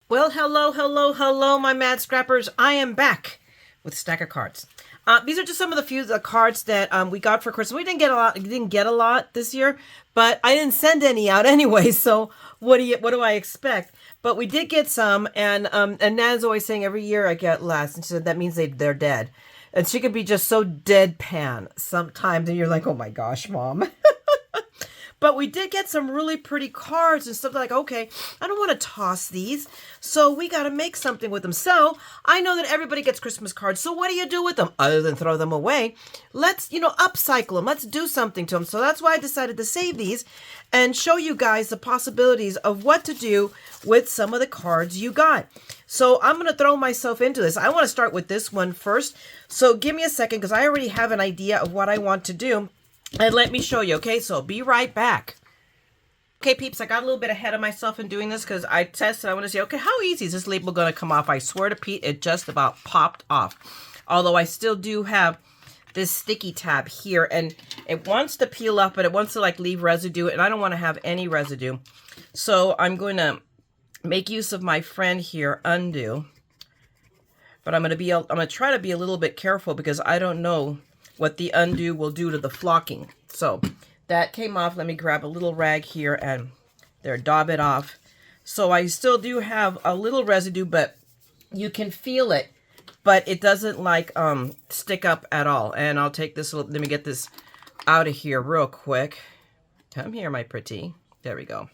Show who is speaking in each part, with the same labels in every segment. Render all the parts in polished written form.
Speaker 1: Well, hello, my mad scrappers. I am back with a stack of cards. These are just some of the few cards that we got for Christmas. We didn't get a lot this year, but I didn't send any out anyway. So what do I expect? But we did get some, and Nan's always saying every year I get less, and she said that means they're dead. And she could be just so deadpan sometimes, and you're like, oh my gosh, Mom. But we did get some really pretty cards and stuff like, okay, I don't want to toss these. So we got to make something with them. So I know that everybody gets Christmas cards. So what do you do with them other than throw them away? Let's, upcycle them. Let's do something to them. So that's why I decided to save these and show you guys the possibilities of what to do with some of the cards you got. So I'm going to throw myself into this. I want to start with this one first. So give me a second because I already have an idea of what I want to do. And let me show you, okay? So be right back. Okay, peeps, I got a little bit ahead of myself in doing this because I tested. I want to see, okay, how easy is this label going to come off? I swear to Pete, it just about popped off. Although I still do have this sticky tab here, and it wants to peel up, but it wants to like leave residue, and I don't want to have any residue. So I'm going to make use of my friend here, undo. But I'm going to try to be a little bit careful because I don't know what the undo will do to the flocking. So that came off. Let me grab a little rag here and there, dab it off. So I still do have a little residue, but you can feel it, but it doesn't like stick up at all. And I'll take this, let me get this out of here real quick. Come here, my pretty. There we go.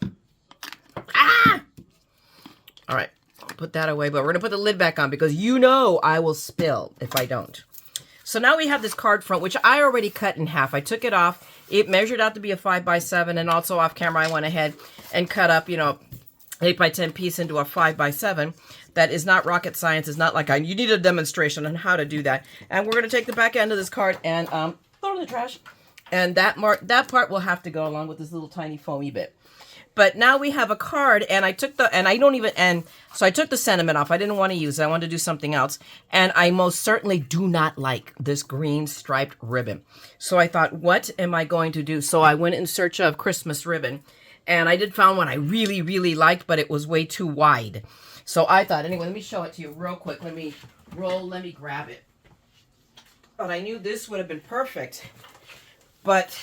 Speaker 1: Ah! All right, put that away, but we're gonna put the lid back on because I will spill if I don't. So now we have this card front, which I already cut in half. I took it off. It measured out to be a 5x7, and also off camera, I went ahead and cut up, 8x10 piece into a 5x7. That is not rocket science. It's not like you need a demonstration on how to do that. And we're going to take the back end of this card and throw it in the trash. And that part will have to go along with this little tiny foamy bit. But now we have a card, and I took the sentiment off. I didn't want to use it. I wanted to do something else. And I most certainly do not like this green striped ribbon. So I thought, what am I going to do? So I went in search of Christmas ribbon, and I did found one I really, really liked, but it was way too wide. So I thought, anyway, let me show it to you real quick. Let me grab it. But I knew this would have been perfect, but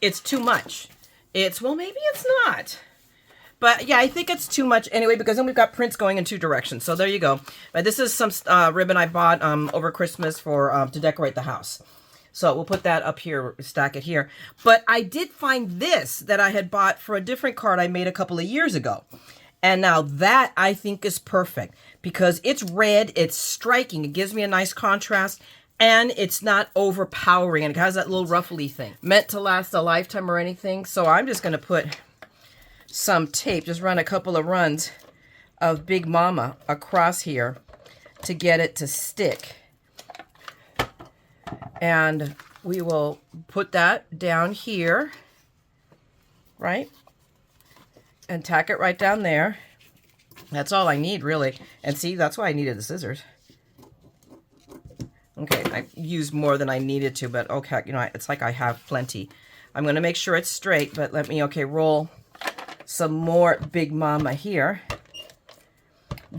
Speaker 1: it's too much. Well, maybe it's not. But yeah, I think it's too much anyway, because then we've got prints going in two directions. So there you go. But this is some ribbon I bought over Christmas for to decorate the house. So we'll put that up here, stack it here. But I did find this that I had bought for a different card I made a couple of years ago. And now that I think is perfect because it's red, it's striking, it gives me a nice contrast. And it's not overpowering, and it has that little ruffly thing. Meant to last a lifetime or anything. So I'm just going to put some tape, just run a couple of runs of Big Mama across here to get it to stick. And we will put that down here, right? And tack it right down there. That's all I need, really. And see, that's why I needed the scissors. Okay, I used more than I needed to, but okay, it's like I have plenty. I'm going to make sure it's straight, but let me, roll some more Big Mama here.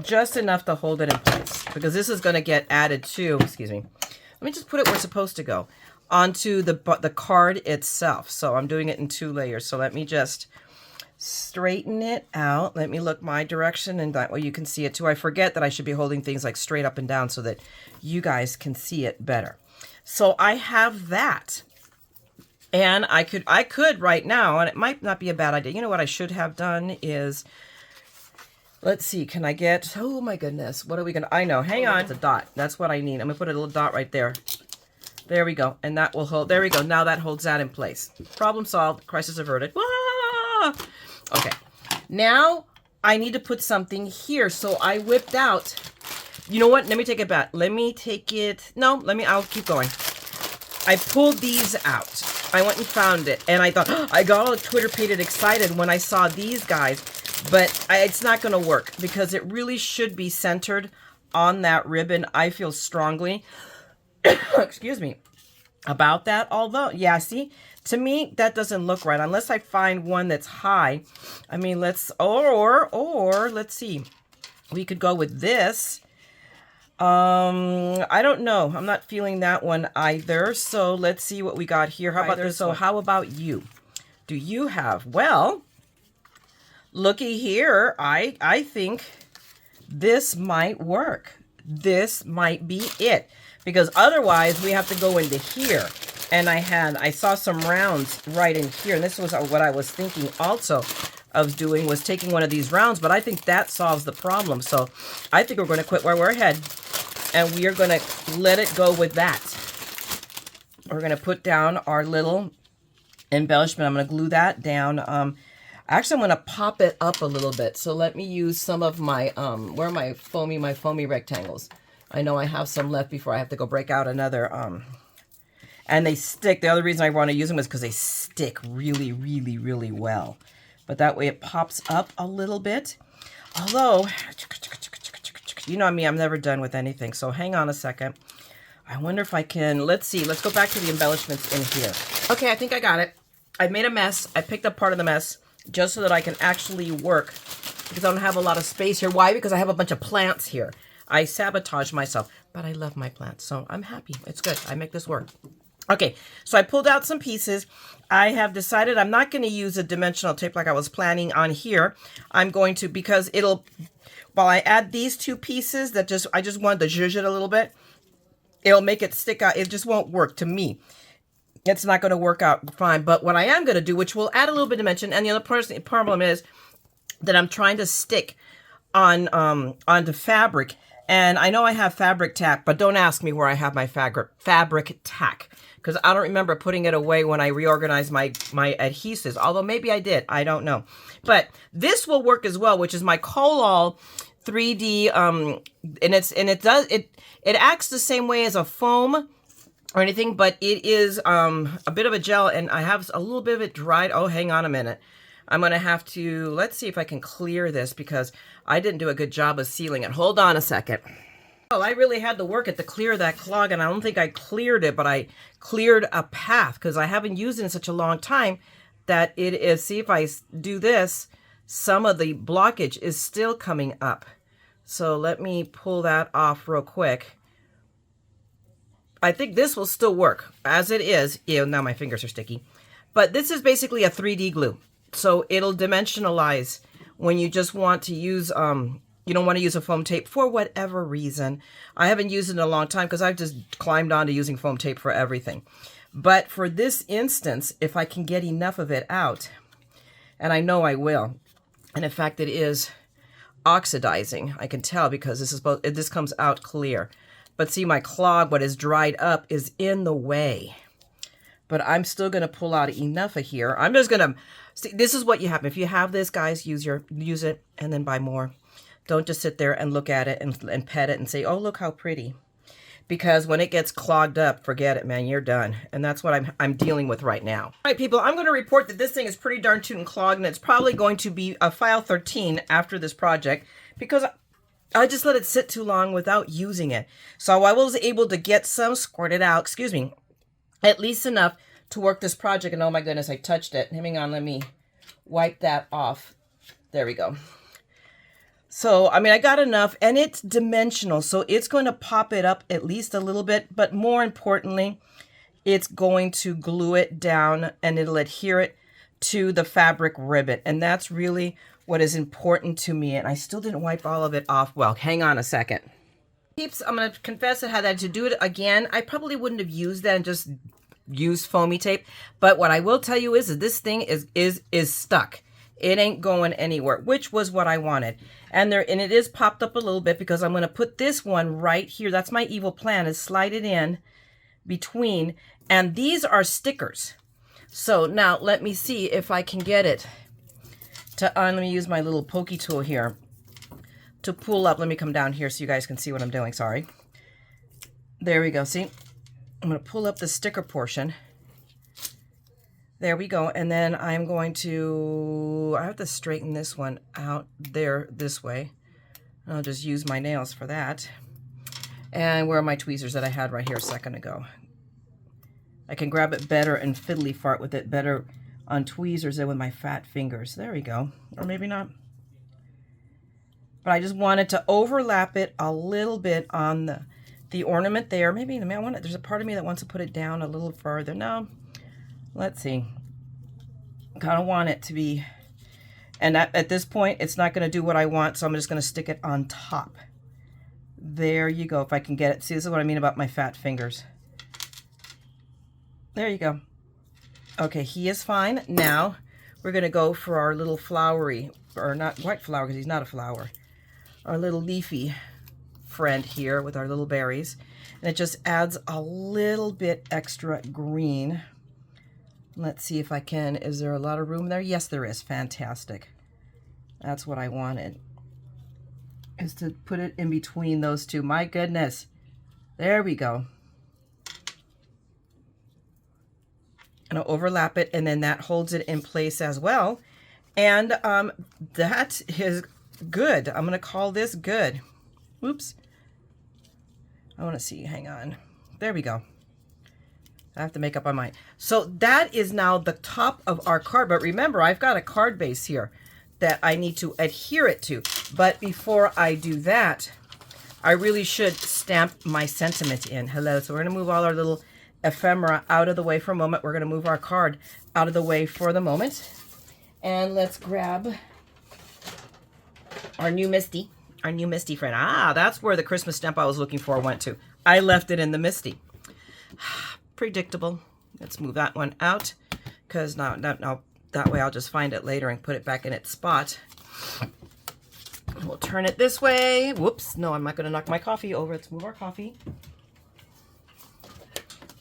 Speaker 1: Just enough to hold it in place, because this is going to get added to, excuse me, let me just put it where it's supposed to go, onto the card itself. So I'm doing it in 2 layers, so let me just straighten it out. Let me look my direction, and that way you can see it too. I forget that I should be holding things like straight up and down so that you guys can see it better. So I have that, and I could right now, and it might not be a bad idea. You know what I should have done is, let's see, can I get, oh my goodness, what are we gonna, I know, hang on, it's a dot. That's what I need. I'm gonna put a little dot right there. There we go, and that will hold, there we go. Now that holds that in place. Problem solved, crisis averted. Wah! Okay, now I need to put something here. So I whipped out, you know what? Let me take it back. I'll keep going. I pulled these out. I went and found it, and I thought, I got all Twitter-pated excited when I saw these guys, but it's not going to work because it really should be centered on that ribbon. I feel strongly, excuse me, about that. Although, yeah, see, to me, that doesn't look right unless I find one that's high. I mean, let's see. We could go with this. I don't know. I'm not feeling that one either. So let's see what we got here. How about this? So how about you? Do you have, well, looky here. I think this might work. This might be it, because otherwise we have to go into here. And I saw some rounds right in here. And this was what I was thinking also of doing, was taking one of these rounds, but I think that solves the problem. So I think we're going to quit where we're ahead, and we are going to let it go with that. We're going to put down our little embellishment. I'm going to glue that down. Actually, I'm going to pop it up a little bit. So let me use some of my, where are my foamy rectangles? I know I have some left before I have to go break out another, and they stick. The other reason I want to use them is because they stick really, really, really well. But that way it pops up a little bit. Although, you know me, I'm never done with anything. So hang on a second. I wonder if I can, let's see. Let's go back to the embellishments in here. Okay, I think I got it. I made a mess. I picked up part of the mess just so that I can actually work, because I don't have a lot of space here. Why? Because I have a bunch of plants here. I sabotage myself, but I love my plants, so I'm happy. It's good. I make this work. Okay, so I pulled out some pieces. I have decided I'm not going to use a dimensional tape like I was planning on here. I'm going to, because it'll, while I add these two pieces that I just wanted to zhuzh it a little bit, it'll make it stick out. It just won't work to me. It's not going to work out fine. But what I am going to do, which will add a little bit of dimension, and the other problem is that I'm trying to stick on onto fabric. And I know I have fabric tack, but don't ask me where I have my fabric tack, because I don't remember putting it away when I reorganized my adhesives. Although maybe I did, I don't know. But this will work as well, which is my Collall 3D, and it acts the same way as a foam or anything, but it is a bit of a gel, and I have a little bit of it dried. Oh, hang on a minute. I'm going to have to, let's see if I can clear this, because I didn't do a good job of sealing it. Hold on a second. Well, I really had to work it to clear that clog, and I don't think I cleared it, but I cleared a path, because I haven't used it in such a long time that it is, see if I do this, some of the blockage is still coming up. So let me pull that off real quick. I think this will still work as it is. Ew, now my fingers are sticky. But this is basically a 3D glue. So it'll dimensionalize when you just want to use, you don't want to use a foam tape for whatever reason. I haven't used it in a long time because I've just climbed on to using foam tape for everything. But for this instance, if I can get enough of it out, and I know I will, and in fact it is oxidizing, I can tell, because this comes out clear. But see, my clog, what is dried up, is in the way. But I'm still going to pull out enough of here. I'm just going to, see, this is what you have. If you have this, guys, use it and then buy more. Don't just sit there and look at it and pet it and say, oh, look how pretty. Because when it gets clogged up, forget it, man, you're done. And that's what I'm dealing with right now. All right, people, I'm going to report that this thing is pretty darn tootin' clogged, and it's probably going to be a file 13 after this project, because I just let it sit too long without using it. So I was able to get some squirted out, excuse me, at least enough to work this project. And oh my goodness, I touched it. Hang on, let me wipe that off. There we go. So, I mean, I got enough, and it's dimensional, so it's going to pop it up at least a little bit, but more importantly, it's going to glue it down, and it'll adhere it to the fabric ribbon, and that's really what is important to me. And I still didn't wipe all of it off. Well, hang on a second. Peeps, I'm going to confess I had to do it again. I probably wouldn't have used that and just used foamy tape, but what I will tell you is that this thing is stuck. It ain't going anywhere, which was what I wanted. And it is popped up a little bit, because I'm going to put this one right here. That's my evil plan, is slide it in between. And these are stickers. So now let me see if I can get it to, let me use my little pokey tool here to pull up. Let me come down here so you guys can see what I'm doing. Sorry. There we go. See, I'm going to pull up the sticker portion. There we go. And then I'm going to, I have to straighten this one out there this way. I'll just use my nails for that. And where are my tweezers that I had right here a second ago? I can grab it better and fiddly fart with it better on tweezers than with my fat fingers. There we go. Or maybe not. but I just wanted to overlap it a little bit on the ornament there. Maybe there's a part of me that wants to put it down a little further. No, let's see. Kind of want it to be, and at this point, it's not going to do what I want, so I'm just going to stick it on top. There you go, if I can get it. See, this is what I mean about my fat fingers. There you go. Okay, he is fine. Now, we're going to go for our little flowery, or not white flower, because he's not a flower. Our little leafy friend here with our little berries. And it just adds a little bit extra green. Let's see if I can. Is there a lot of room there? Yes, there is. Fantastic. That's what I wanted. Is to put it in between those two. My goodness. There we go. And I'll overlap it, and then that holds it in place as well. And that is good. I'm going to call this good. Oops. I want to see. Hang on. There we go. I have to make up my mind. So that is now the top of our card. But remember, I've got a card base here that I need to adhere it to. But before I do that, I really should stamp my sentiment in. Hello. So we're going to move all our little ephemera out of the way for a moment. We're going to move our card out of the way for the moment. And let's grab our new Misty. Our new Misty friend. Ah, that's where the Christmas stamp I was looking for went to. I left it in the Misty. Predictable. Let's move that one out, because now that way I'll just find it later and put it back in its spot. We'll turn it this way. Whoops. No, I'm not going to knock my coffee over. Let's move our coffee.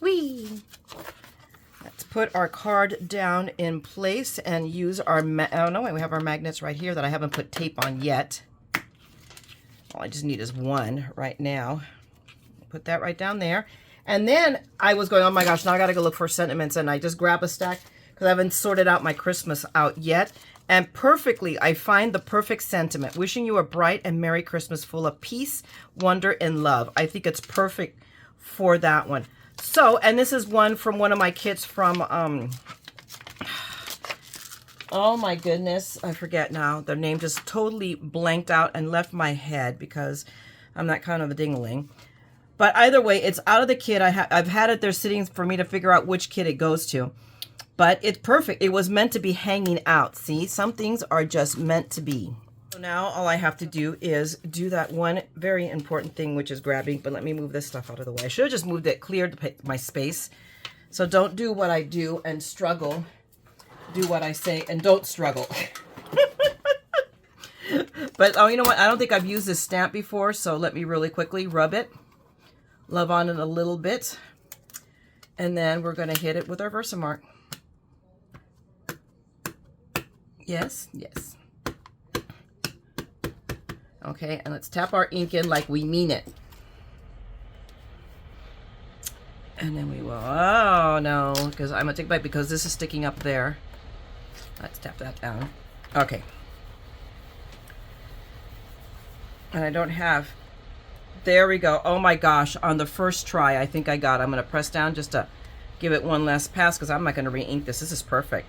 Speaker 1: Whee! Let's put our card down in place and use our, oh no, wait, we have our magnets right here that I haven't put tape on yet. All I just need is one right now. Put that right down there. And then I was going, oh my gosh, now I got to go look for sentiments. And I just grab a stack because I haven't sorted out my Christmas out yet. And perfectly, I find the perfect sentiment. Wishing you a bright and Merry Christmas full of peace, wonder, and love. I think it's perfect for that one. So, and this is one from one of my kits from, oh my goodness, I forget now. Their name just totally blanked out and left my head because I'm that kind of a ding-a-ling. But either way, it's out of the kit. I've had it there sitting for me to figure out which kit it goes to. But it's perfect. It was meant to be hanging out. See, some things are just meant to be. So now all I have to do is do that one very important thing, which is grabbing. But let me move this stuff out of the way. I should have just moved it, cleared my space. So don't do what I do and struggle. Do what I say and don't struggle. But oh, you know what? I don't think I've used this stamp before. So let me really quickly rub it. Love on it a little bit. And then we're going to hit it with our Versamark. Yes, yes. Okay, and let's tap our ink in like we mean it. And then we will, oh no, because I'm going to take a bite because this is sticking up there. Let's tap that down. Okay. And I don't have, there we go. Oh my gosh, on the first try, I think I got it. I'm going to press down just to give it one last pass because I'm not going to re-ink this. This is perfect.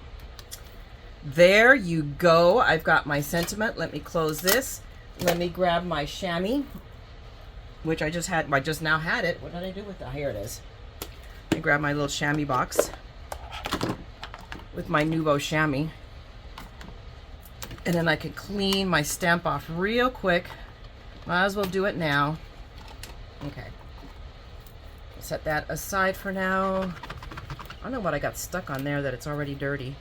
Speaker 1: There you go. I've got my sentiment. Let me close this. Let me grab my chamois, which I just had. I just now had it. What did I do with that? Here it is. I grab my little chamois box with my Nouveau chamois. And then I can clean my stamp off real quick. Might as well do it now. Okay. Set that aside for now. I don't know what I got stuck on there that it's already dirty.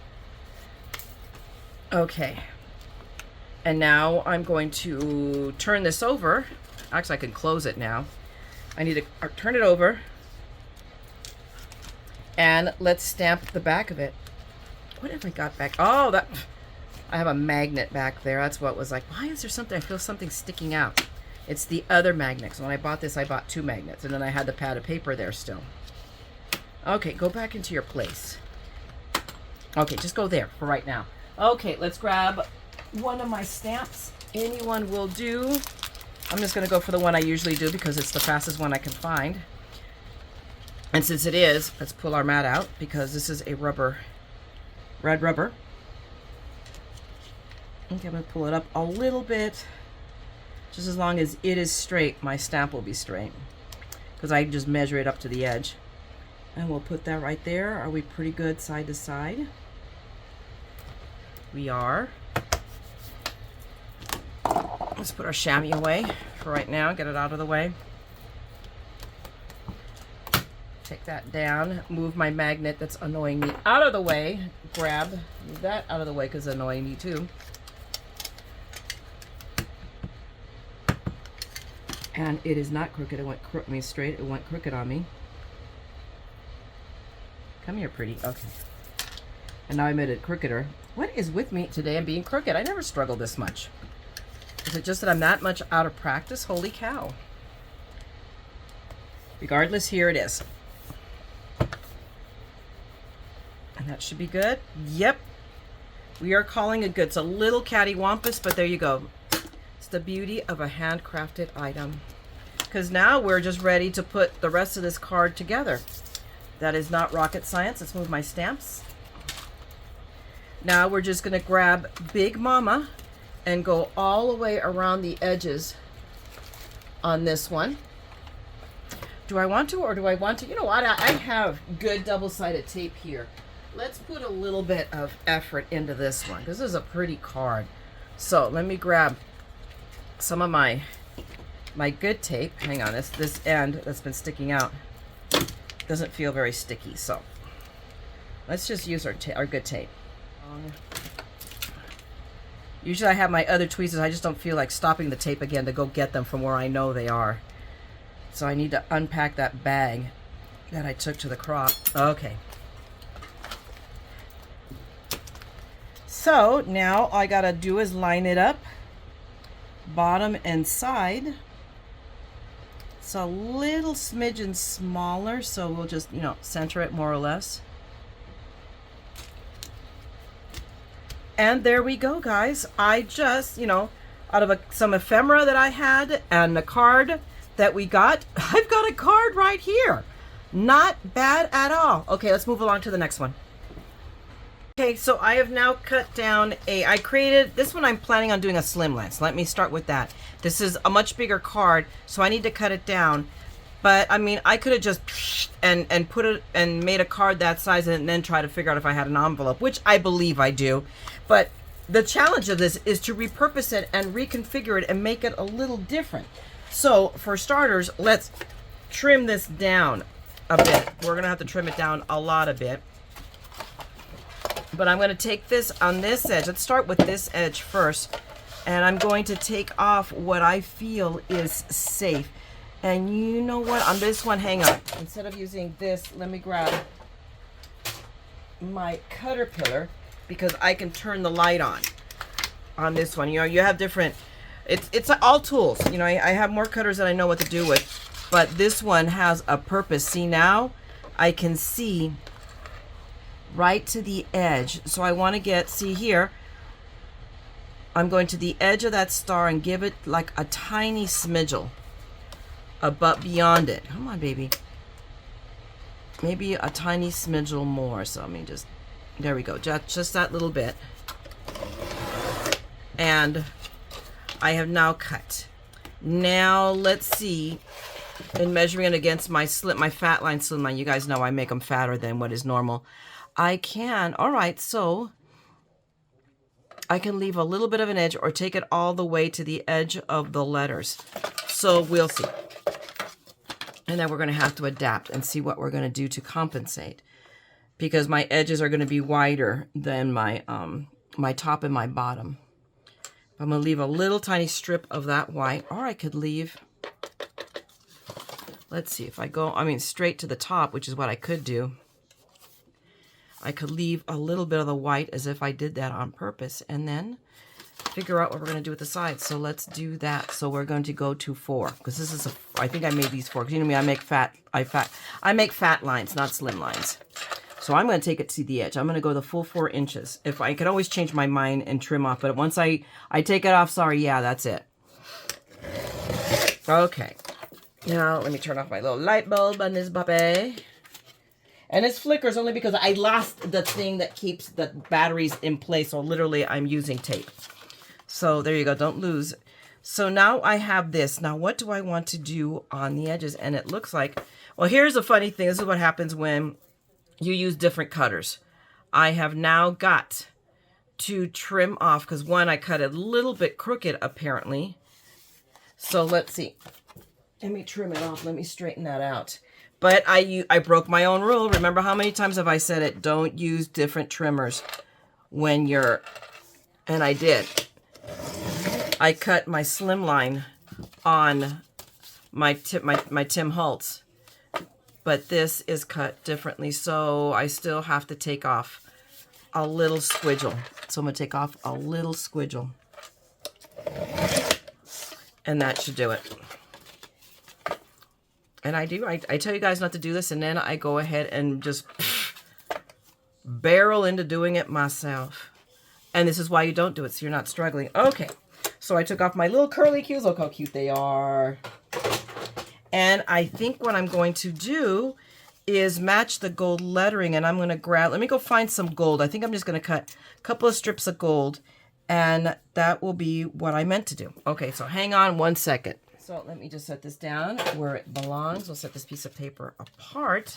Speaker 1: Okay. And now I'm going to turn this over. Actually, I can close it now. I need to turn it over. And let's stamp the back of it. What have I got back? Oh, that... I have a magnet back there. That's what was like, why is there something? I feel something sticking out. It's the other magnet. So when I bought this, I bought 2 magnets. And then I had the pad of paper there still. Okay, go back into your place. Okay, just go there for right now. Okay, let's grab one of my stamps. Anyone will do. I'm just going to go for the one I usually do because it's the fastest one I can find. And since it is, let's pull our mat out because this is a rubber, red rubber. Okay, I'm going to pull it up a little bit. Just as long as it is straight, my stamp will be straight. Because I just measure it up to the edge. And we'll put that right there. Are we pretty good side to side? We are. Let's put our chamois away for right now. Get it out of the way. Take that down. Move my magnet that's annoying me out of the way. Move that out of the way because it's annoying me too. And it is not crooked. It went straight. It went crooked on me. Come here, pretty. Okay. And now I made it crookeder. What is with me today and being crooked? I never struggled this much. Is it just that I'm that much out of practice? Holy cow. Regardless, here it is. And that should be good. Yep. We are calling it good. It's a little cattywampus, but there you go. It's the beauty of a handcrafted item. Because now we're just ready to put the rest of this card together. That is not rocket science. Let's move my stamps. Now we're just going to grab Big Mama and go all the way around the edges on this one. Do I want to, or do I want to? You know what? I have good double-sided tape here. Let's put a little bit of effort into this one because this is a pretty card. So let me grab some of my good tape. Hang on, this end that's been sticking out doesn't feel very sticky, so let's just use our good tape. Usually I have my other tweezers. I just don't feel like stopping the tape again to go get them from where I know they are. So I need to unpack that bag that I took to the crop. Okay. So now all I gotta do is line it up, bottom and side. It's a little smidgen smaller, so we'll just, center it more or less. And there we go, guys. I just, out of some ephemera that I had and the card that we got, I've got a card right here. Not bad at all. Okay, let's move along to the next one. Okay, so I have now cut down I created, this one I'm planning on doing a slim lens. Let me start with that. This is a much bigger card, so I need to cut it down. But, I mean, I could have just and put it and made a card that size and then try to figure out if I had an envelope, which I believe I do. But the challenge of this is to repurpose it and reconfigure it and make it a little different. So, for starters, let's trim this down a bit. We're going to have to trim it down a lot a bit. But I'm going to take this on this edge. Let's start with this edge first. And I'm going to take off what I feel is safe. And you know what? On this one, hang on. Instead of using this, let me grab my cutter pillar because I can turn the light on this one. You have different, it's all tools. I have more cutters that I know what to do with. But this one has a purpose. See, now I can see right to the edge. So I want to get, see here, I'm going to the edge of that star and give it like a tiny smidgel above beyond it. Come on, baby. Maybe a tiny smidgel more. So I mean, just, there we go. Just that little bit. And I have now cut. Now let's see, in measuring it against my fat line, slim line, you guys know I make them fatter than what is normal. I can, all right, so I can leave a little bit of an edge or take it all the way to the edge of the letters. So we'll see. And then we're going to have to adapt and see what we're going to do to compensate. Because my edges are going to be wider than my my top and my bottom. I'm going to leave a little tiny strip of that white, or I could leave, let's see, if I go, straight to the top, which is what I could do. I could leave a little bit of the white as if I did that on purpose and then figure out what we're going to do with the sides. So let's do that. So we're going to go to 4 because this is I think I made these 4 because you know me, I make fat lines, not slim lines. So I'm going to take it to the edge. I'm going to go the full 4 inches. If I could always change my mind and trim off, but once I take it off, sorry, yeah, that's it. Okay. Now let me turn off my little light bulb on this puppy. And it flickers only because I lost the thing that keeps the batteries in place. So literally I'm using tape. So there you go. Don't lose. So now I have this. Now what do I want to do on the edges? And it looks like, well, here's a funny thing. This is what happens when you use different cutters. I have now got to trim off, because one, I cut a little bit crooked apparently. So let's see. Let me trim it off. Let me straighten that out. But I broke my own rule. Remember, how many times have I said it? Don't use different trimmers when you're, and I did. I cut my slimline on my Tim Holtz, but this is cut differently, so I still have to take off a little squiggle. So I'm going to take off a little squiggle, and that should do it. And I tell you guys not to do this, and then I go ahead and just barrel into doing it myself. And this is why you don't do it, so you're not struggling. Okay, so I took off my little curly cues. Look how cute they are. And I think what I'm going to do is match the gold lettering, and I'm going to grab, let me go find some gold. I think I'm just going to cut a couple of strips of gold, and that will be what I meant to do. Okay, so hang on one second. So let me just set this down where it belongs. We'll set this piece of paper apart.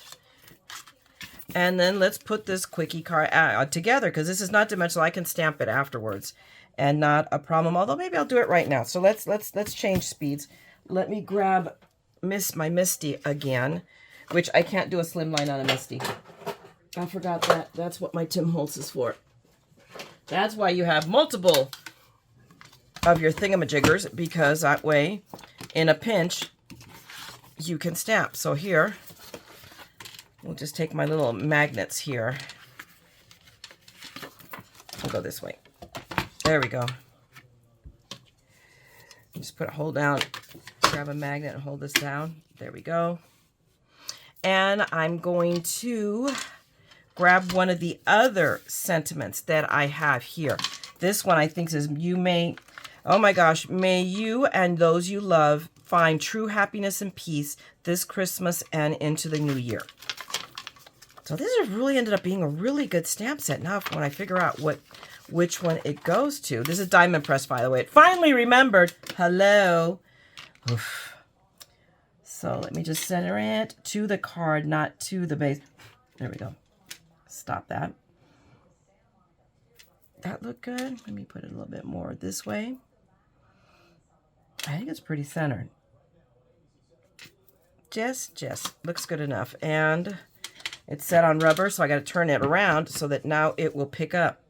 Speaker 1: And then let's put this quickie card together, because this is not dimensional. I can stamp it afterwards and not a problem. Although maybe I'll do it right now. So let's change speeds. Let me grab my Misty again, which I can't do a slim line on a Misty. I forgot that. That's what my Tim Holtz is for. That's why you have multiple of your thingamajiggers, because that way, in a pinch, you can stamp. So here, we'll just take my little magnets here. I'll go this way. There we go. Just hold down, grab a magnet and hold this down. There we go. And I'm going to grab one of the other sentiments that I have here. This one I think says, you may, oh my gosh, may you and those you love find true happiness and peace this Christmas and into the new year. So this has really ended up being a really good stamp set. Now when I figure out which one it goes to. This is diamond press, by the way. It finally remembered. Hello. Oof. So let me just center it to the card, not to the base. There we go. Stop that. That look good? Let me put it a little bit more this way. I think it's pretty centered. Just looks good enough. And it's set on rubber, so I got to turn it around so that now it will pick up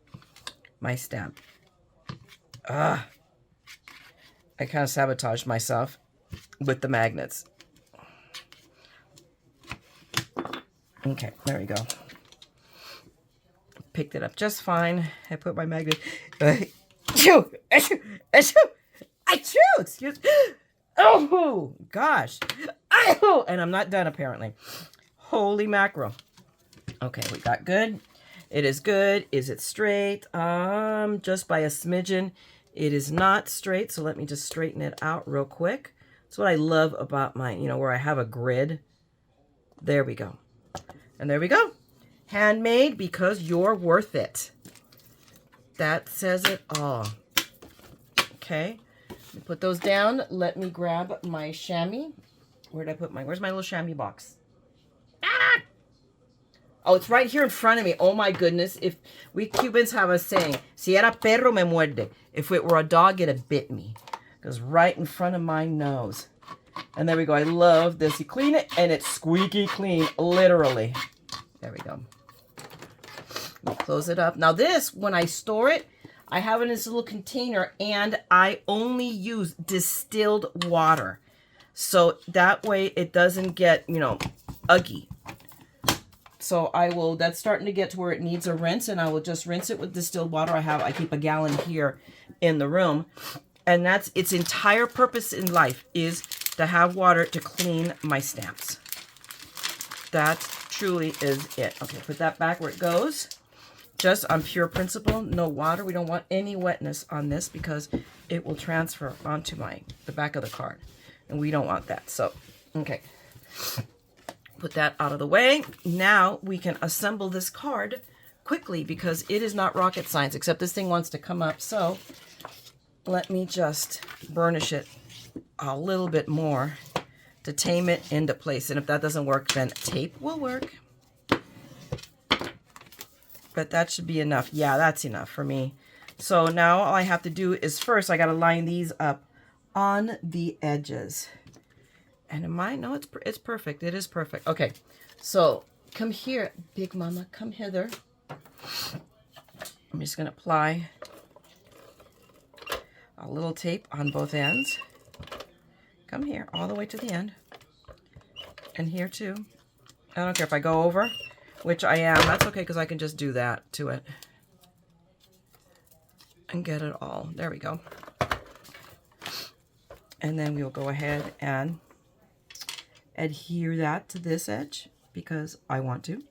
Speaker 1: my stamp. I kind of sabotaged myself with the magnets. Okay, there we go. Picked it up just fine. I put my magnet. Excuse. Oh gosh. And I'm not done apparently. Holy mackerel. Okay, we got good. It is good. Is it straight? Just by a smidgen. It is not straight, so let me just straighten it out real quick. That's what I love about my, where I have a grid. There we go. And there we go. Handmade because you're worth it. That says it all. Okay. Let me put those down. Let me grab my chamois. Where's my little chamois box? Ah! Oh, it's right here in front of me. Oh my goodness. If we Cubans have a saying, si era perro me muerde. If it were a dog, it'd bit me. It goes right in front of my nose. And there we go. I love this. You clean it and it's squeaky clean, literally. There we go. We'll close it up. Now this, when I store it, I have it in this little container and I only use distilled water. So that way it doesn't get, uggy. So that's starting to get to where it needs a rinse, and I will just rinse it with distilled water. I keep a gallon here in the room, and that's its entire purpose in life, is to have water to clean my stamps. That truly is it. Okay, put that back where it goes. Just on pure principle, no water. We don't want any wetness on this because it will transfer onto the back of the card, and we don't want that. So, okay. Put that out of the way. Now we can assemble this card quickly because it is not rocket science, except this thing wants to come up. So let me just burnish it a little bit more to tame it into place. And if that doesn't work, then tape will work. But that should be enough. Yeah, that's enough for me. So now all I have to do is first I got to line these up on the edges. And in mine, no, it's perfect. It is perfect. Okay, so come here, Big Mama. Come hither. I'm just going to apply a little tape on both ends. Come here, all the way to the end. And here too. I don't care if I go over, which I am. That's okay because I can just do that to it. And get it all. There we go. And then we'll go ahead and adhere that to this edge because I want to.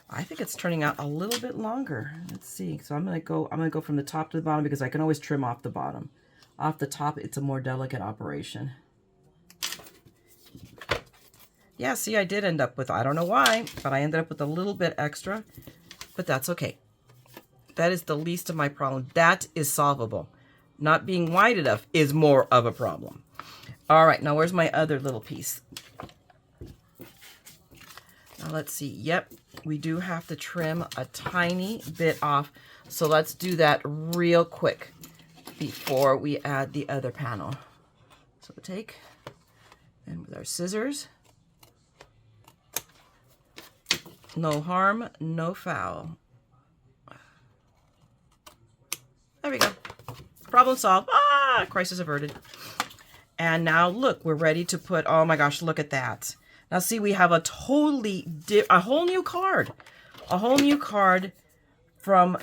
Speaker 1: I think it's turning out a little bit longer. Let's see. So I'm gonna go from the top to the bottom because I can always trim off the bottom. Off the top, it's a more delicate operation. Yeah, see, I did end up with, I don't know why, but I ended up with a little bit extra, but that's okay. That is the least of my problem. That is solvable. Not being wide enough is more of a problem. All right, now where's my other little piece? Now let's see. Yep, we do have to trim a tiny bit off. So let's do that real quick before we add the other panel. So we'll take, and with our scissors, no harm, no foul. There we go. Problem solved. Ah, crisis averted. And now look, we're ready to put, oh my gosh, look at that. Now see, we have a totally, a whole new card. A whole new card from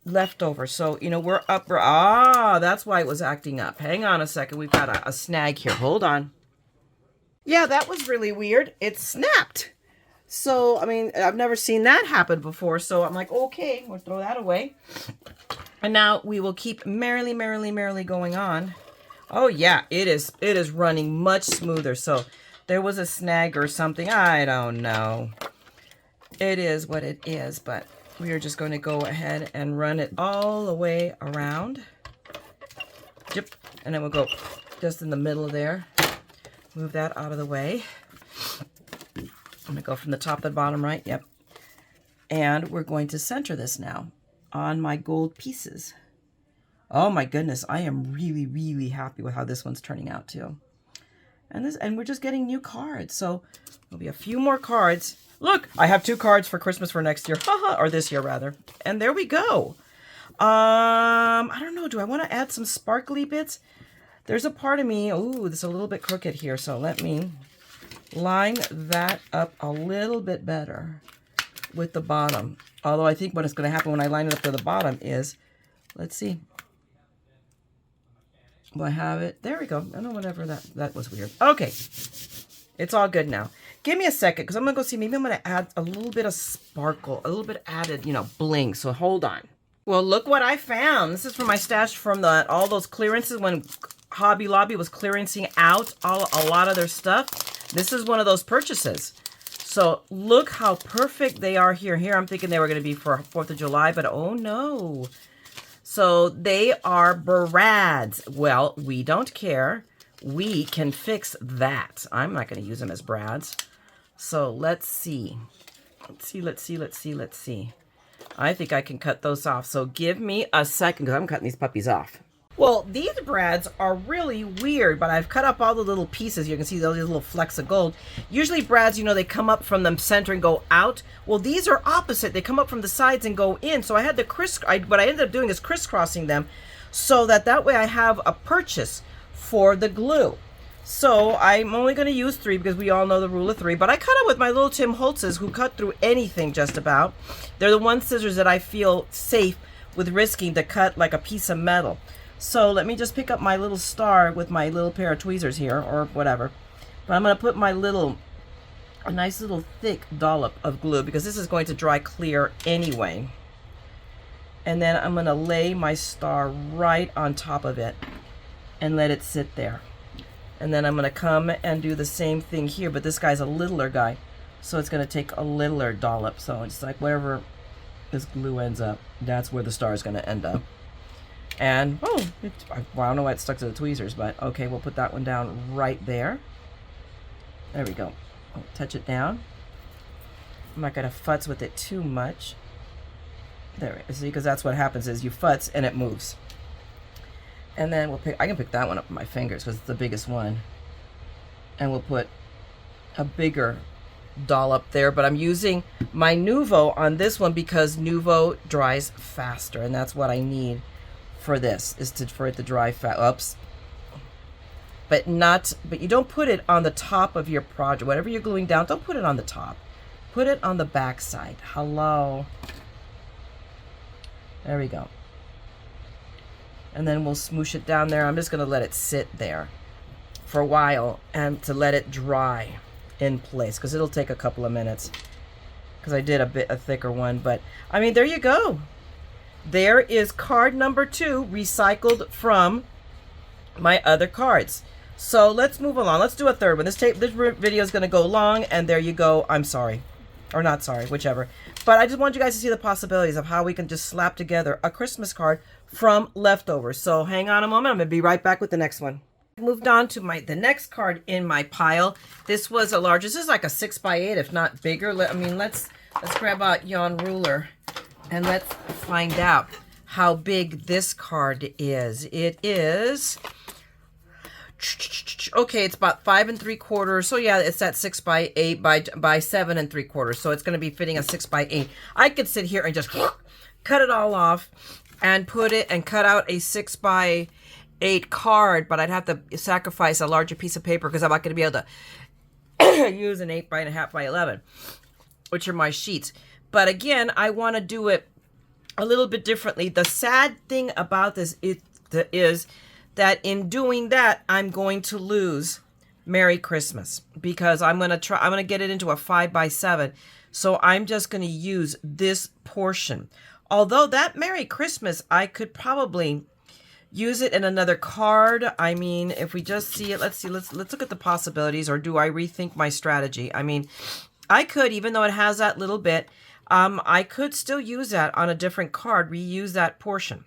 Speaker 1: leftover. So, you know, we're up, that's why it was acting up. Hang on a second. We've got a snag here. Hold on. Yeah, that was really weird. It snapped. So, I mean, I've never seen that happen before. So I'm like, okay, we'll throw that away. And now we will keep merrily, merrily, merrily going on. Oh yeah, it is running much smoother. So there was a snag or something. I don't know. It is what it is, but we are just going to go ahead and run it all the way around. Yep. And then we'll go just in the middle there. Move that out of the way. I'm going to go from the top to the bottom, right? Yep. And we're going to center this now on my gold pieces. Oh my goodness, I am really, really happy with how this one's turning out too. And we're just getting new cards. So there'll be a few more cards. Look, I have 2 cards for Christmas for next year. Or this year rather. And there we go. I don't know, do I want to add some sparkly bits? There's a part of me, ooh, this is a little bit crooked here. So let me line that up a little bit better with the bottom. Although I think what is going to happen when I line it up to the bottom is, let's see. Will I have it? There we go. I know whatever that was weird. Okay. It's all good now. Give me a second because I'm going to go see. Maybe I'm going to add a little bit of sparkle, a little bit added, you know, bling. So hold on. Well, look what I found. This is from my stash from all those clearances when Hobby Lobby was clearancing out a lot of their stuff. This is one of those purchases. So look how perfect they are here. Here I'm thinking they were going to be for 4th of July, but oh no. So they are brads. Well, we don't care. We can fix that. I'm not going to use them as brads. So let's see. Let's see. I think I can cut those off. So give me a second because I'm cutting these puppies off. Well, these brads are really weird, but I've cut up all the little pieces. You can see those little flecks of gold. Usually brads, you know, they come up from the center and go out. Well, these are opposite. They come up from the sides and go in. So I had to what I ended up doing is crisscrossing them so that way I have a purchase for the glue. So I'm only going to use 3 because we all know the rule of 3. But I cut it with my little Tim Holtz's who cut through anything just about. They're the one scissors that I feel safe with risking to cut like a piece of metal. So let me just pick up my little star with my little pair of tweezers here or whatever. But I'm going to put a nice little thick dollop of glue because this is going to dry clear anyway. And then I'm going to lay my star right on top of it and let it sit there. And then I'm going to come and do the same thing here, but this guy's a littler guy. So it's going to take a littler dollop. So it's like whatever this glue ends up. That's where the star is going to end up. And, oh, well, I don't know why it stuck to the tweezers, but okay, we'll put that one down right there. There we go. I'll touch it down. I'm not going to futz with it too much. There, see, because that's what happens is you futz and it moves. And then we'll pick, I can pick that one up with my fingers because it's the biggest one. And we'll put a bigger dollop there, but I'm using my Nuvo on this one because Nuvo dries faster, and that's what I need for this, is for it to dry fast. Oops. But you don't put it on the top of your project. Whatever you're gluing down, don't put it on the top. Put it on the back side. Hello. There we go. And then we'll smoosh it down there. I'm just going to let it sit there for a while and to let it dry in place, because it'll take a couple of minutes, because I did a thicker one. But I mean, there you go. There is card number 2 recycled from my other cards. So let's move along. Let's do a third one. This video is going to go long, and there you go. I'm sorry, or not sorry, whichever. But I just want you guys to see the possibilities of how we can just slap together a Christmas card from leftovers. So hang on a moment. I'm going to be right back with the next one. Moved on to the next card in my pile. This was a large. This is like a 6x8, if not bigger. I mean, let's grab out yon ruler and let's find out how big this card is. It is, okay, it's about 5 3/4. So yeah, it's that 6x8 by 7 3/4. So it's going to be fitting a 6x8. I could sit here and just cut it all off and put it and cut out a 6x8 card, but I'd have to sacrifice a larger piece of paper because I'm not going to be able to use an 8.5 by 11, which are my sheets. But again, I want to do it a little bit differently. The sad thing about this is that in doing that, I'm going to lose Merry Christmas, because I'm going to get it into a 5 by 7. So I'm just going to use this portion. Although that Merry Christmas, I could probably use it in another card. I mean, if we just see it, let's see, let's look at the possibilities, or do I rethink my strategy? I mean, I could, even though it has that little bit, I could still use that on a different card, reuse that portion.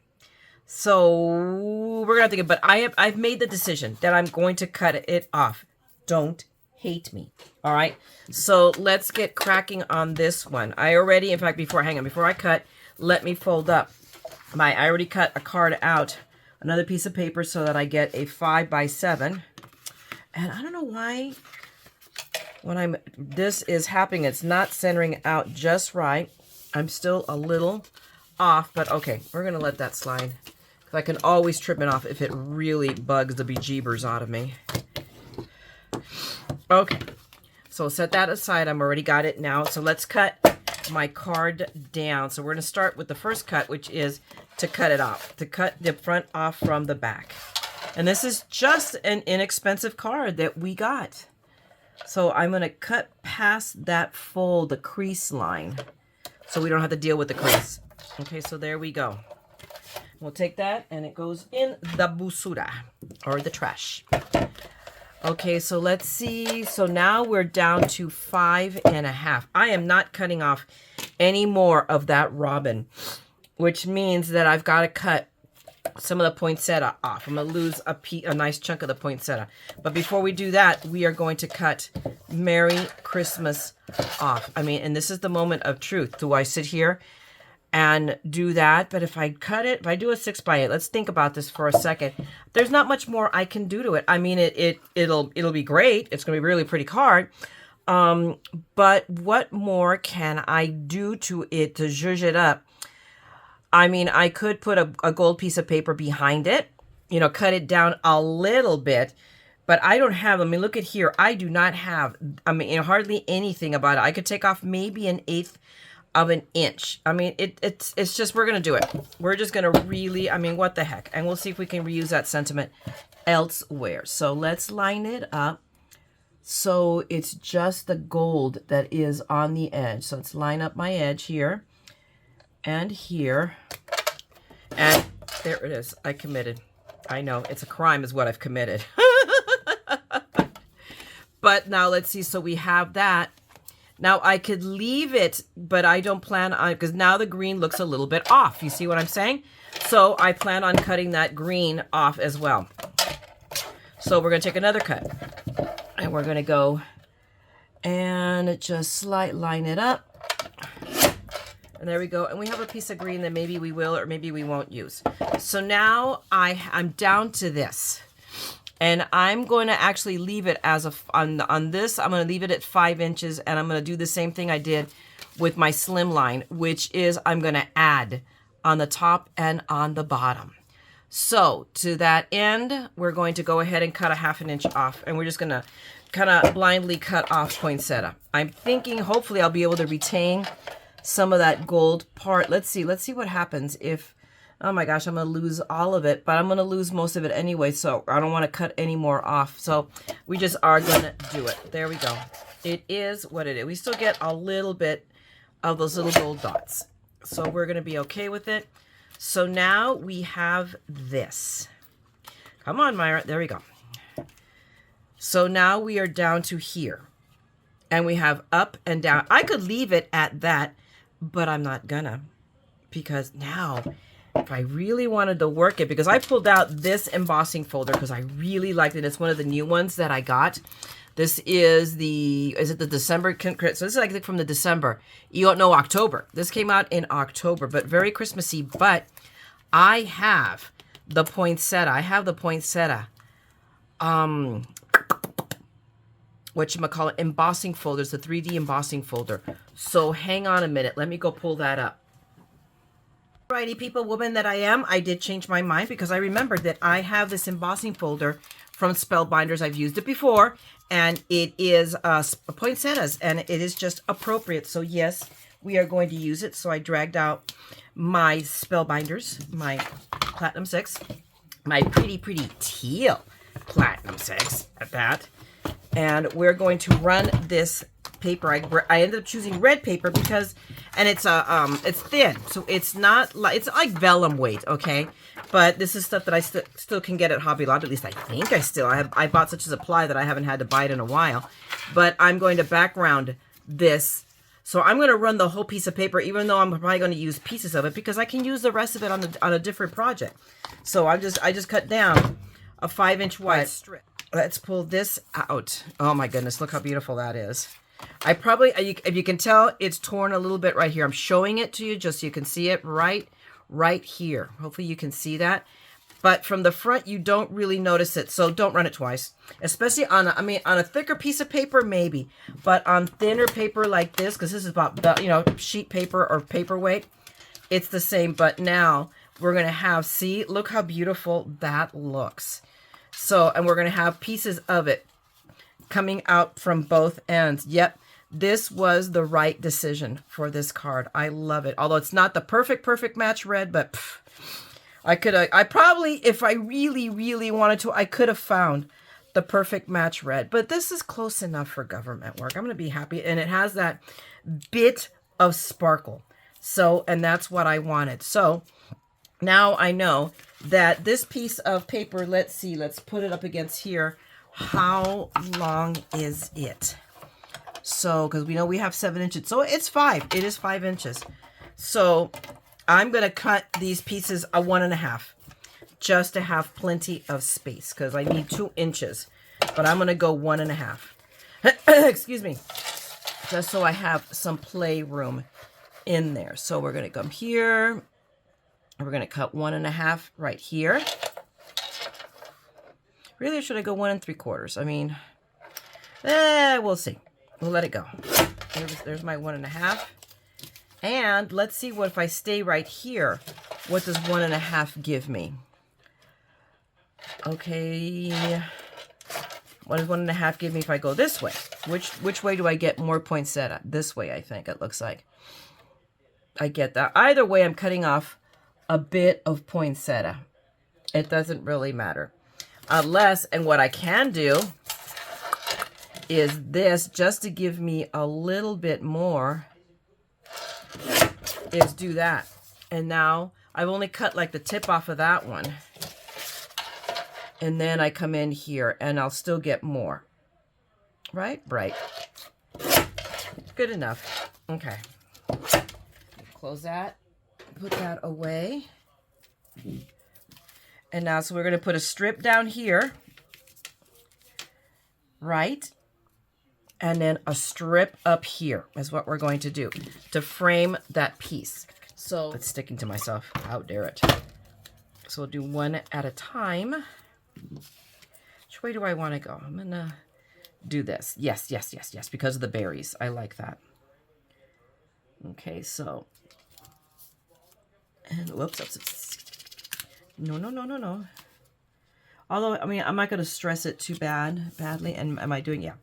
Speaker 1: So we're gonna think of, but I've made the decision that I'm going to cut it off. Don't hate me. All right. So let's get cracking on this one. I already, in fact, before I cut, let me fold up I already cut a card out, another piece of paper, so that I get a 5 by 7. And I don't know why when this is happening, it's not centering out just right. I'm still a little off, but okay, we're going to let that slide. I can always trim it off if it really bugs the bejeebers out of me. Okay, so set that aside. I'm already got it now. So let's cut my card down. So we're going to start with the first cut, which is to cut it off, to cut the front off from the back. And this is just an inexpensive card that we got. So I'm going to cut past that fold, the crease line, so we don't have to deal with the crease. Okay, so there we go. We'll take that and it goes in the basura, or the trash. Okay, so let's see. So now we're down to 5.5. I am not cutting off any more of that robin, which means that I've got to cut some of the poinsettia off. I'm going to lose a nice chunk of the poinsettia. But before we do that, we are going to cut Merry Christmas off. I mean, and this is the moment of truth. Do I sit here and do that? But if I cut it, if I do a 6 by 8, let's think about this for a second. There's not much more I can do to it. I mean, it'll be great. It's going to be a really pretty card. But what more can I do to it to zhuzh it up? I mean, I could put a gold piece of paper behind it, you know, cut it down a little bit, but I don't have, I mean, look at here. I do not have, I mean, you know, hardly anything about it. I could take off maybe 1/8 of an inch. I mean, it's just, we're going to do it. We're just going to really, I mean, what the heck? And we'll see if we can reuse that sentiment elsewhere. So let's line it up. So it's just the gold that is on the edge. So let's line up my edge here and here. And there it is. I committed. I know it's a crime is what I've committed. But now let's see. So we have that. Now I could leave it, but I don't plan on, because now the green looks a little bit off. You see what I'm saying? So I plan on cutting that green off as well. So we're going to take another cut, and we're going to go and just line it up. And there we go. And we have a piece of green that maybe we will or maybe we won't use. So now I'm down to this. And I'm going to actually leave it as on this, I'm going to leave it at 5 inches. And I'm going to do the same thing I did with my slim line, which is I'm going to add on the top and on the bottom. So to that end, we're going to go ahead and cut a 1/2 inch off. And we're just going to kind of blindly cut off poinsettia. I'm thinking hopefully I'll be able to retain some of that gold part. Let's see what happens if, oh my gosh, I'm going to lose all of it, but I'm going to lose most of it anyway, so I don't want to cut any more off. So we just are going to do it. There we go. It is what it is. We still get a little bit of those little gold dots. So we're going to be okay with it. So now we have this. Come on, Myra. There we go. So now we are down to here. And we have up and down. I could leave it at that, but I'm not gonna, because now if I really wanted to work it, because I pulled out this embossing folder because I really liked it. It's one of the new ones that I got. This is it the December? So this is like from the December. You don't know, October. This came out in October, but very Christmassy. But I have the poinsettia. I have the poinsettia. Whatchamacallit, embossing folders, the 3D embossing folder. So hang on a minute. Let me go pull that up. Alrighty, people, woman that I am, I did change my mind because I remembered that I have this embossing folder from Spellbinders. I've used it before, and it is poinsettias, and it is just appropriate. So yes, we are going to use it. So I dragged out my Spellbinders, my Platinum 6, my pretty teal Platinum 6 at that. And we're going to run this paper. I ended up choosing red paper because, and it's thin, so it's not like, it's like vellum weight, okay? But this is stuff that I still can get at Hobby Lobby. At least I think I bought such a supply that I haven't had to buy it in a while. But I'm going to background this. So I'm going to run the whole piece of paper, even though I'm probably going to use pieces of it, because I can use the rest of it on a different project. So I just cut down a 5-inch wide strip. Let's pull this out. Oh my goodness, look how beautiful that is. If you can tell, it's torn a little bit right here. I'm showing it to you just so you can see it right here. Hopefully you can see that. But from the front, you don't really notice it. So don't run it twice, especially on a thicker piece of paper, maybe, but on thinner paper like this, because this is about, sheet paper or paperweight, it's the same. But now we're going to have, see, look how beautiful that looks. So, and we're going to have pieces of it coming out from both ends. Yep, this was the right decision for this card. I love it. Although it's not the perfect match red, but I probably, if I really wanted to, I could have found the perfect match red. But this is close enough for government work. I'm going to be happy. And it has that bit of sparkle. So, and that's what I wanted. So now I know that this piece of paper, let's see, let's put it up against here. How long is it? So, because we know we have 7 inches. So it's 5. It is 5 inches. So I'm going to cut these pieces a 1.5 just to have plenty of space, because I need 2 inches. But I'm going to go 1.5. Excuse me. Just so I have some play room in there. So we're going to come here. We're going to cut 1.5 right here. Really, should I go 1 3/4? I mean, we'll see. We'll let it go. There's my 1.5. And let's see what if I stay right here. What does 1.5 give me? Okay. What does 1.5 give me if I go this way? Which way do I get more poinsettia? This way, I think it looks like. I get that. Either way, I'm cutting off a bit of poinsettia. It doesn't really matter. Unless, and what I can do is this, just to give me a little bit more, is do that. And now I've only cut like the tip off of that one. And then I come in here and I'll still get more. Right? Good enough. Okay. Close that. Put that away. And now, so we're going to put a strip down here. Right? And then a strip up here is what we're going to do to frame that piece. So it's sticking to myself. How dare it. So we'll do one at a time. Which way do I want to go? I'm going to do this. Yes, yes, yes, yes, because of the berries. I like that. Okay, so. And whoops, oops. No, no, no, no, no. Although, I mean, I'm not going to stress it too badly. And am I doing, yeah.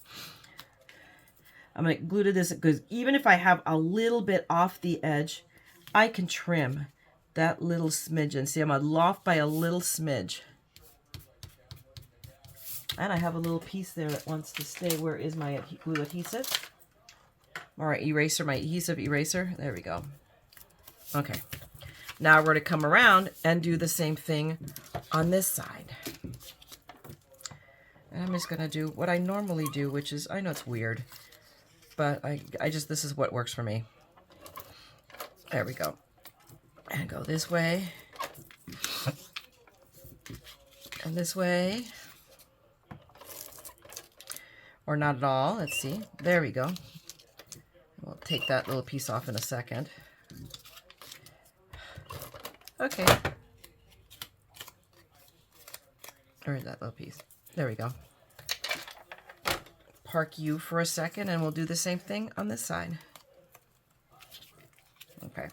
Speaker 1: I'm going to glue to this because even if I have a little bit off the edge, I can trim that little smidgen. See, I'm going to loft by a little smidge. And I have a little piece there that wants to stay. Where is my glue adhesive? Or eraser, my adhesive eraser. There we go. Okay. Now we're going to come around and do the same thing on this side. And I'm just going to do what I normally do, which is, I know it's weird, but I just, this is what works for me. There we go. And go this way. And this way. Or not at all. Let's see. There we go. We'll take that little piece off in a second. Okay. Or that little piece. There we go. Park you for a second and we'll do the same thing on this side. Okay.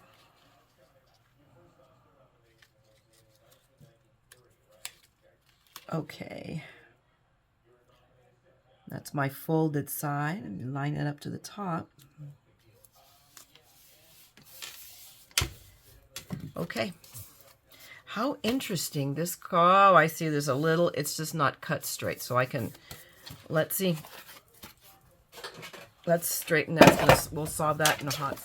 Speaker 1: Okay. That's my folded side. And line it up to the top. Okay. How interesting this, oh, I see there's a little, it's just not cut straight. So I can, let's see. Let's straighten that. We'll solve that in a hot.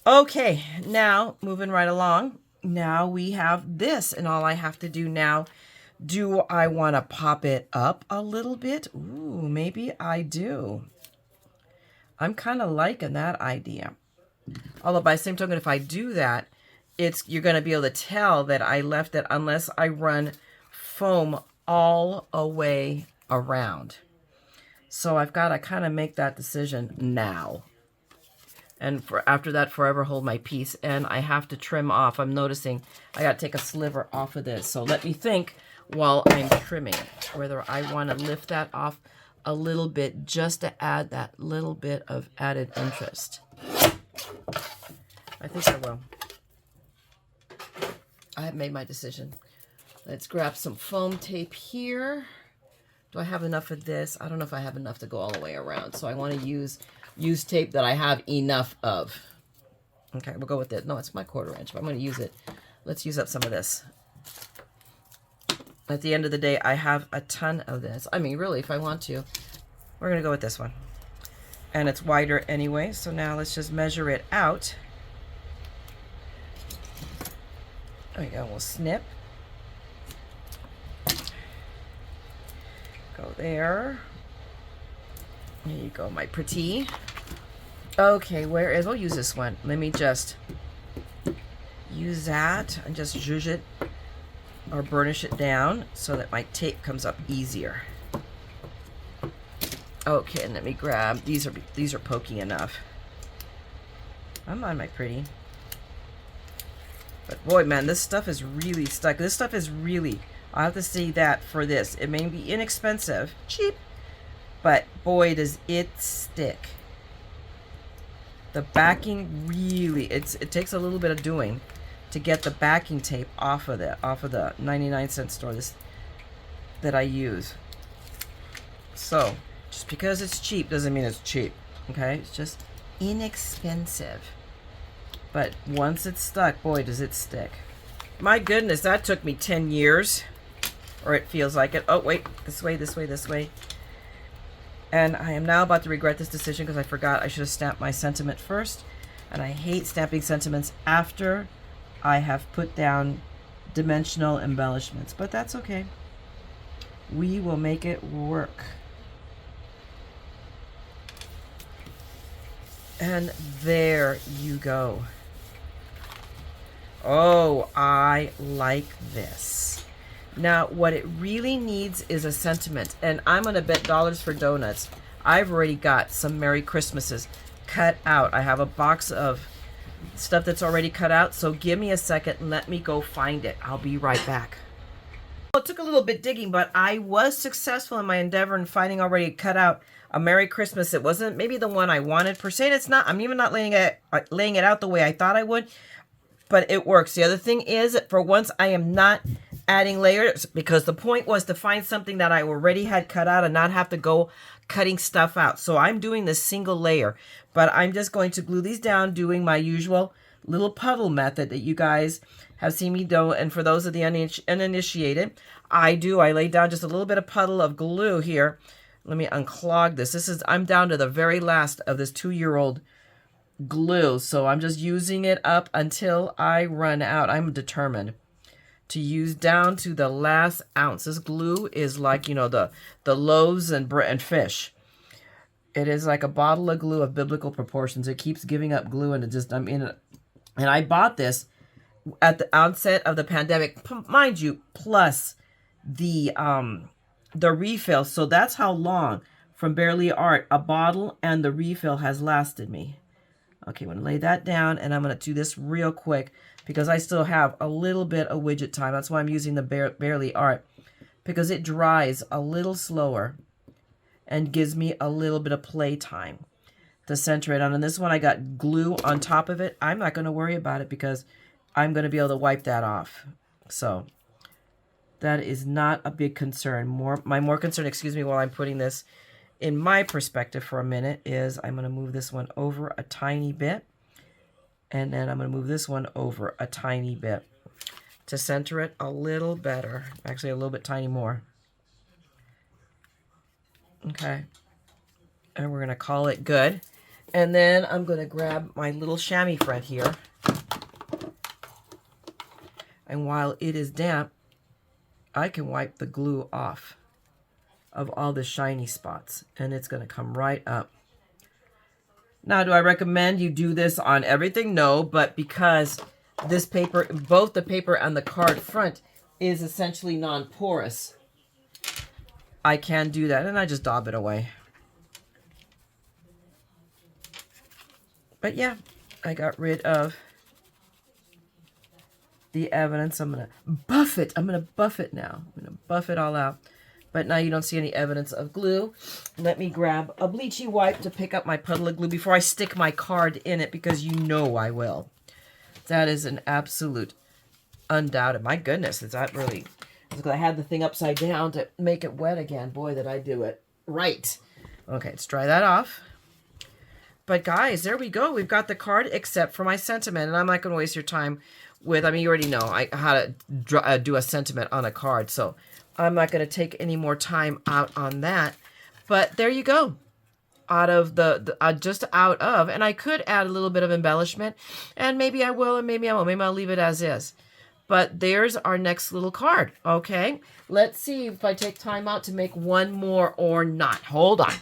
Speaker 1: Okay, now moving right along. Now we have this, and all I have to do now, do I want to pop it up a little bit? Ooh, maybe I do. I'm kind of liking that idea. Although by the same token, if I do that, you're going to be able to tell that I left it unless I run foam all the way around. So I've got to kind of make that decision now. And after that, forever hold my peace. And I have to trim off. I'm noticing I got to take a sliver off of this. So let me think while I'm trimming whether I want to lift that off a little bit just to add that little bit of added interest. I think I will. I have made my decision. Let's grab some foam tape here. Do I have enough of this? I don't know if I have enough to go all the way around. So I want to use tape that I have enough of. Okay, we'll go with it. No, it's my 1/4 inch, but I'm going to use it. Let's use up some of this. At the end of the day, I have a ton of this. I mean, really, if I want to, we're going to go with this one. And it's wider anyway, so now let's just measure it out. There we go, we'll snip. Go there. There you go, my pretty. Okay, we'll use this one. Let me just use that and just zhuzh it or burnish it down so that my tape comes up easier. Okay, and let me grab, these are pokey enough. I'm on my pretty. But boy, man, this stuff is really stuck. This stuff is really, I'll have to say that for this. It may be inexpensive, cheap, but boy, does it stick. The backing really, it takes a little bit of doing to get the backing tape off of the 99-cent store that I use. So, just because it's cheap doesn't mean it's cheap, okay? It's just inexpensive. But once it's stuck, boy, does it stick. My goodness, that took me 10 years. Or it feels like it. Oh, wait. This way, this way, this way. And I am now about to regret this decision because I forgot I should have stamped my sentiment first. And I hate stamping sentiments after I have put down dimensional embellishments. But that's okay. We will make it work. And there you go. Oh, I like this. Now, what it really needs is a sentiment. And I'm going to bet dollars for donuts. I've already got some Merry Christmases cut out. I have a box of stuff that's already cut out. So give me a second and let me go find it. I'll be right back. Well, it took a little bit digging, but I was successful in my endeavor in finding already cut out a Merry Christmas. It wasn't maybe the one I wanted per se. It's not. I'm even not laying it out the way I thought I would, but it works. The other thing is, for once, I am not adding layers because the point was to find something that I already had cut out and not have to go cutting stuff out. So I'm doing this single layer, but I'm just going to glue these down, doing my usual little puddle method that you guys have seen me do. And for those of the uninitiated, I lay down just a little bit of puddle of glue here. Let me unclog this. I'm down to the very last of this 2-year-old glue. So I'm just using it up until I run out. I'm determined to use down to the last ounce. This glue is like, you know, the loaves and bread and fish. It is like a bottle of glue of biblical proportions. It keeps giving up glue, and I'm in it. And I bought this at the outset of the pandemic, mind you, plus the refill. So that's how long from Barely Art a bottle and the refill has lasted me. Okay, I'm going to lay that down, and I'm going to do this real quick because I still have a little bit of widget time. That's why I'm using the Barely Art, because it dries a little slower and gives me a little bit of play time to center it on. And this one, I got glue on top of it. I'm not going to worry about it because I'm going to be able to wipe that off. So that is not a big concern. My more concern, excuse me, while I'm putting this in my perspective for a minute, is I'm going to move this one over a tiny bit. And then I'm going to move this one over a tiny bit to center it a little better. Actually, a little bit tiny more. Okay. And we're going to call it good. And then I'm going to grab my little chamois thread here. And while it is damp, I can wipe the glue off of all the shiny spots. And it's going to come right up. Now, do I recommend you do this on everything? No, but because this paper, both the paper and the card front, is essentially non-porous, I can do that. And I just daub it away. But yeah, I got rid of the evidence. I'm going to buff it. I'm going to buff it now. I'm going to buff it all out. But now you don't see any evidence of glue. Let me grab a bleachy wipe to pick up my puddle of glue before I stick my card in it, because you know I will. That is an absolute undoubted. My goodness, is that really... Because I had the thing upside down to make it wet again. Boy, did I do it right. Okay, let's dry that off. But guys, there we go. We've got the card except for my sentiment. And I'm not going to waste your time with... I mean, you already know how to do a sentiment on a card. So I'm not going to take any more time out on that. But there you go. Out of just out of. And I could add a little bit of embellishment. And maybe I will, and maybe I won't. Maybe I'll leave it as is. But there's our next little card. Okay. Let's see if I take time out to make one more or not. Hold on.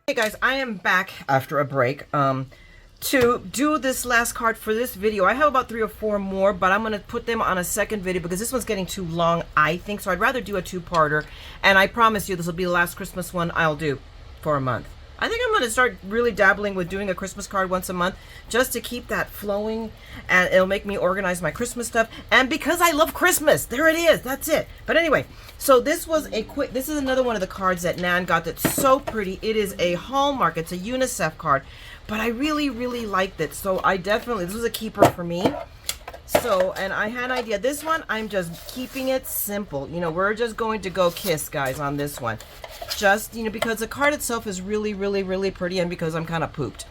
Speaker 1: Hey guys, I am back after a break to do this last card for this video. I have about 3 or 4 more, but I'm going to put them on a second video because this one's getting too long, I think. So I'd rather do a 2-parter. And I promise you this will be the last Christmas one I'll do for a month. I think I'm going to start really dabbling with doing a Christmas card once a month just to keep that flowing, and it'll make me organize my Christmas stuff. And because I love Christmas, there it is. That's it. But anyway, so this was this is another one of the cards that Nan got that's so pretty. It is a Hallmark. It's a UNICEF card, but I really, really liked it. So this was a keeper for me. So, and I had an idea. This one, I'm just keeping it simple. You know, we're just going to go kiss, guys, on this one. Just, you know, because the card itself is really, really, really pretty, and because I'm kind of pooped.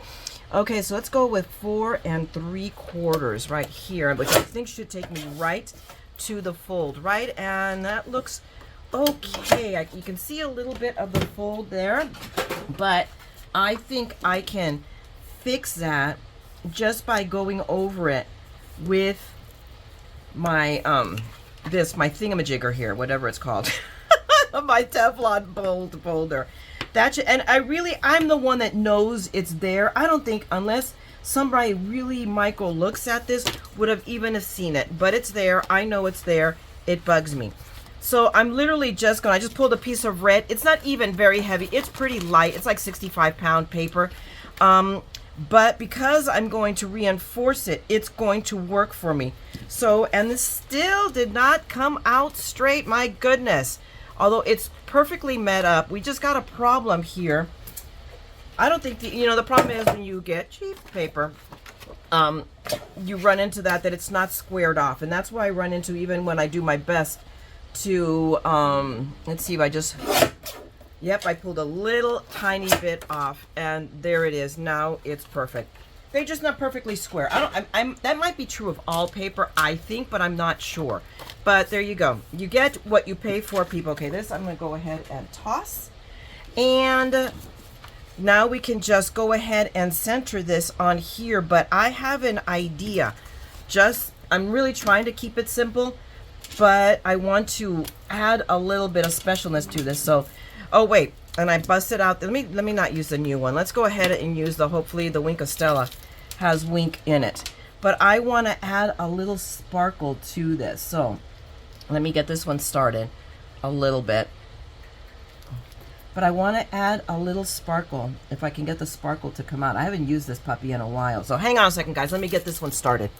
Speaker 1: Okay, so let's go with 4 3/4 right here, which I think should take me right to the fold, right? And that looks okay. You can see a little bit of the fold there, but I think I can fix that just by going over it with my my thingamajigger here, whatever it's called. My Teflon boulder. And I'm the one that knows it's there. I don't think, unless somebody really micro looks at this, would have even have seen it. But it's there. I know it's there. It bugs me. So I'm literally just I just pulled a piece of red. It's not even very heavy. It's pretty light. It's like 65-pound paper. But because I'm going to reinforce it, it's going to work for me. So, and this still did not come out straight. My goodness. Although it's perfectly met up. We just got a problem here. I don't think, the problem is when you get cheap paper, you run into that it's not squared off. And that's why I run into, even when I do my best to, let's see if I just, yep, I pulled a little tiny bit off, and there it is. Now it's perfect. They're just not perfectly square. That might be true of all paper, I think, but I'm not sure. But there you go. You get what you pay for, people. Okay, this I'm going to go ahead and toss. And now we can just go ahead and center this on here. But I have an idea. I'm really trying to keep it simple, but I want to add a little bit of specialness to this. So, oh wait, and I busted out. Let me not use the new one. Let's go ahead and use hopefully the Wink of Stella has wink in it. But I want to add a little sparkle to this. So let me get this one started a little bit. But I want to add a little sparkle, if I can get the sparkle to come out. I haven't used this puppy in a while. So hang on a second, guys. Let me get this one started.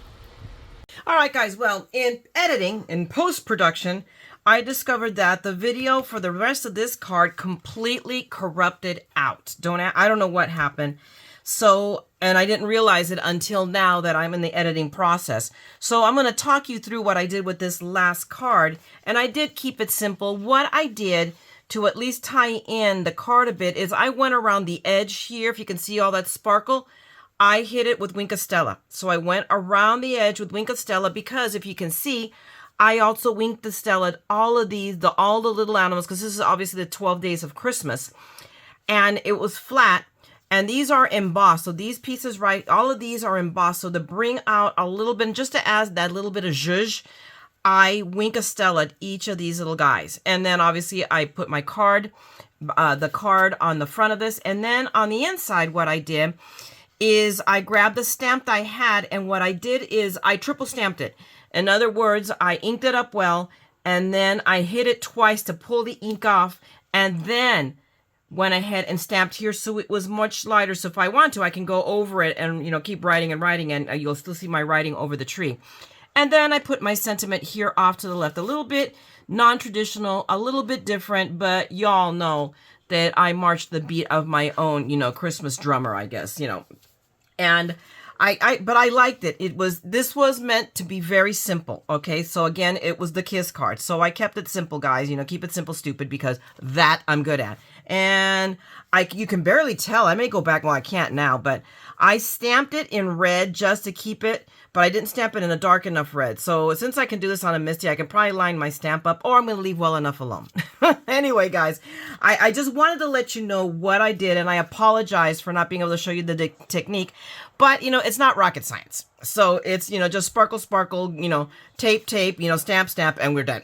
Speaker 1: All right, guys. Well, in editing, in post-production, I discovered that the video for the rest of this card completely corrupted out. I don't know what happened. So, and I didn't realize it until now that I'm in the editing process. So I'm going to talk you through what I did with this last card. And I did keep it simple. What I did to at least tie in the card a bit is I went around the edge here. If you can see all that sparkle, I hit it with Wink of Stella. So I went around the edge with Wink of Stella because if you can see, I also Winked the Stella all of these, all the little animals, because this is obviously the 12 days of Christmas. And it was flat. And these are embossed. So these pieces, right, all of these are embossed. So to bring out a little bit, just to add that little bit of zhuzh, I Wink of Stella each of these little guys. And then obviously I put my card, the card on the front of this. And then on the inside, what I did is I grabbed the stamp I had. And what I did is I triple stamped it. In other words, I inked it up well. And then I hit it twice to pull the ink off. And then went ahead and stamped here so it was much lighter. So if I want to, I can go over it and, keep writing and writing, and you'll still see my writing over the tree. And then I put my sentiment here off to the left, a little bit non-traditional, a little bit different, but y'all know that I marched the beat of my own, Christmas drummer, I guess, And but I liked it. This was meant to be very simple. Okay. So again, it was the kiss card. So I kept it simple, guys, keep it simple, stupid, because that I'm good at. And you can barely tell. I may go back. Well, I can't now, but I stamped it in red just to keep it, but I didn't stamp it in a dark enough red. So since I can do this on a Misty, I can probably line my stamp up, or I'm going to leave well enough alone. Anyway, guys, I just wanted to let you know what I did, and I apologize for not being able to show you the technique, but, it's not rocket science. So it's, just sparkle, sparkle, tape, stamp, stamp, and we're done.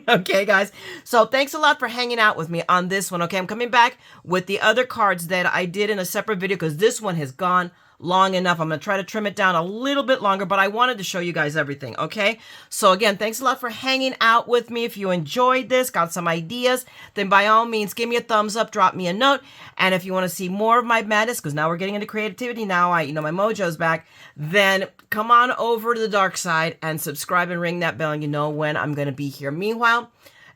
Speaker 1: Okay, guys. So thanks a lot for hanging out with me on this one. Okay, I'm coming back with the other cards that I did in a separate video because this one has gone long enough. I'm going to try to trim it down a little bit longer, but I wanted to show you guys everything. Okay, so again, thanks a lot for hanging out with me. If you enjoyed this, got some ideas, then by all means, give me a thumbs up, drop me a note. And if you want to see more of my madness, because now we're getting into creativity, now my mojo's back, then come on over to the dark side and subscribe and ring that bell, and you know when I'm going to be here. Meanwhile,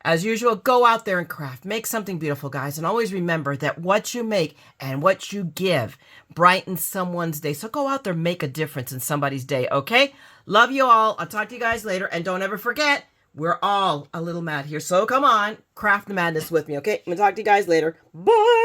Speaker 1: as usual, go out there and craft. Make something beautiful, guys. And always remember that what you make and what you give brightens someone's day. So go out there, make a difference in somebody's day, okay? Love you all. I'll talk to you guys later. And don't ever forget, we're all a little mad here. So come on, craft the madness with me, okay? I'm going to talk to you guys later. Bye!